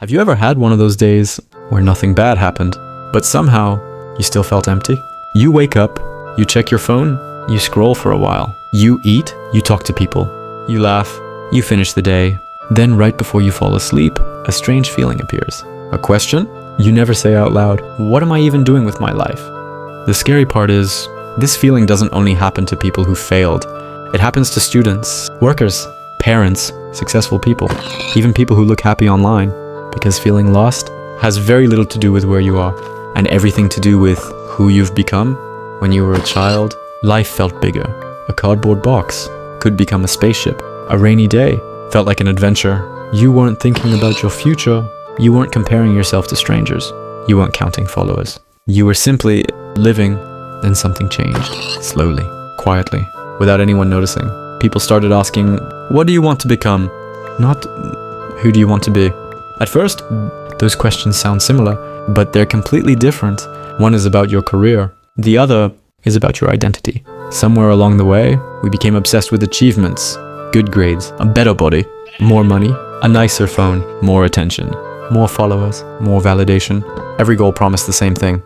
Have you ever had one of those days where nothing bad happened, but somehow you still felt empty? You wake up, you check your phone, you scroll for a while. You eat, you talk to people, you laugh, you finish the day. Then right before you fall asleep, a strange feeling appears. A question you never say out loud. What am I even doing with my life? The scary part is, this feeling doesn't only happen to people who failed. It happens to students, workers, parents, successful people, even people who look happy online. Because feeling lost has very little to do with where you are, and everything to do with who you've become. When you were a child, life felt bigger. A cardboard box could become a spaceship. A rainy day felt like an adventure. You weren't thinking about your future. You weren't comparing yourself to strangers. You weren't counting followers. You were simply living. Then something changed. Slowly, quietly, without anyone noticing. People started asking, what do you want to become? Not, who do you want to be? At first, those questions sound similar, but they're completely different. One is about your career. The other is about your identity. Somewhere along the way, we became obsessed with achievements, good grades, a better body, more money, a nicer phone, more attention, more followers, more validation. Every goal promised the same thing.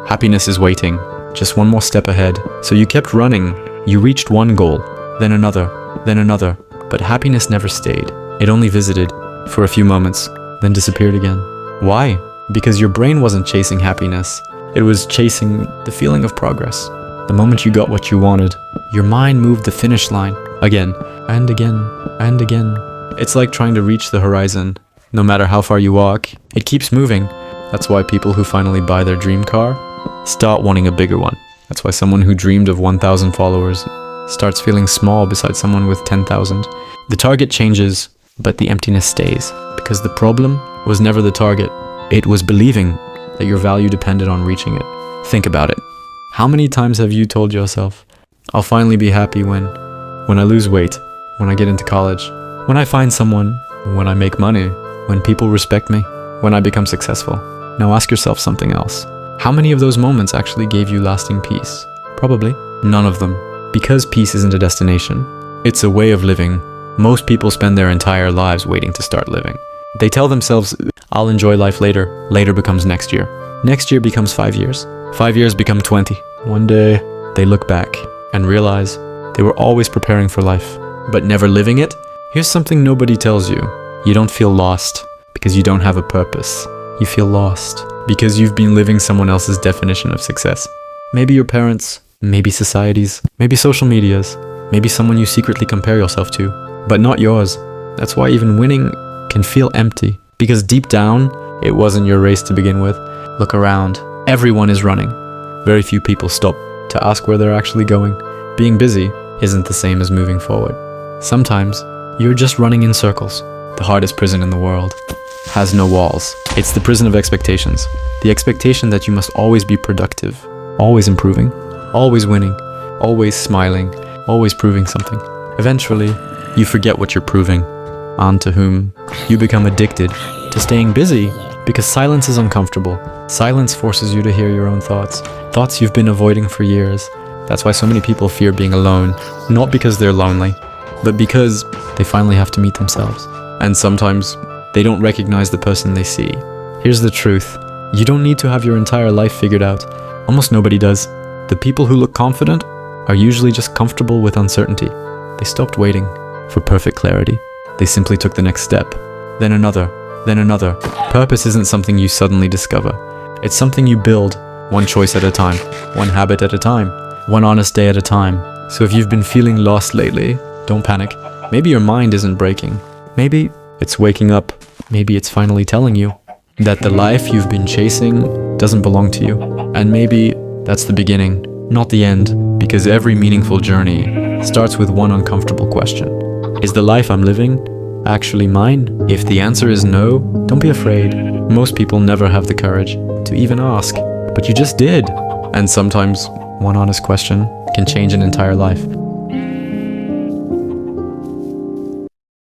Happiness is waiting, just one more step ahead. So you kept running. You reached one goal, then another, but happiness never stayed. It only visited for a few moments, then disappeared again. Why? Because your brain wasn't chasing happiness. It was chasing the feeling of progress. The moment you got what you wanted, your mind moved the finish line again and again and again. It's like trying to reach the horizon. No matter how far you walk, it keeps moving. That's why people who finally buy their dream car start wanting a bigger one. That's why someone who dreamed of 1,000 followers starts feeling small beside someone with 10,000. The target changes, but the emptiness stays. Because the problem was never the target. It was believing that your value depended on reaching it. Think about it. How many times have you told yourself, I'll finally be happy when I lose weight, when I get into college, when I find someone, when I make money, when people respect me, when I become successful? Now ask yourself something else. How many of those moments actually gave you lasting peace? Probably none of them. Because peace isn't a destination, it's a way of living. Most people spend their entire lives waiting to start living. They tell themselves, I'll enjoy life later. Later becomes next year. Next year becomes 5 years. 5 years become 20. One day, they look back and realize they were always preparing for life, but never living it. Here's something nobody tells you. You don't feel lost because you don't have a purpose. You feel lost because you've been living someone else's definition of success. Maybe your parents, maybe societies, maybe social medias, maybe someone you secretly compare yourself to, but not yours. That's why even winning can feel empty, because deep down, it wasn't your race to begin with. Look around. Everyone is running. Very few people stop to ask where they're actually going. Being busy isn't the same as moving forward. Sometimes, you're just running in circles. The hardest prison in the world has no walls. It's the prison of expectations. The expectation that you must always be productive, always improving, always winning, always smiling, always proving something. Eventually, you forget what you're proving. On to whom? You become addicted to staying busy because silence is uncomfortable. Silence forces you to hear your own thoughts. Thoughts you've been avoiding for years. That's why so many people fear being alone. Not because they're lonely, but because they finally have to meet themselves. And sometimes they don't recognize the person they see. Here's the truth. You don't need to have your entire life figured out. Almost nobody does. The people who look confident are usually just comfortable with uncertainty. They stopped waiting for perfect clarity. They simply took the next step, then another, then another. Purpose isn't something you suddenly discover. It's something you build, one choice at a time, one habit at a time, one honest day at a time. So if you've been feeling lost lately, don't panic. Maybe your mind isn't breaking. Maybe it's waking up. Maybe it's finally telling you that the life you've been chasing doesn't belong to you. And maybe that's the beginning, not the end, because every meaningful journey starts with one uncomfortable question. Is the life I'm living actually mine? If the answer is no, don't be afraid. Most people never have the courage to even ask, but you just did. And sometimes one honest question can change an entire life.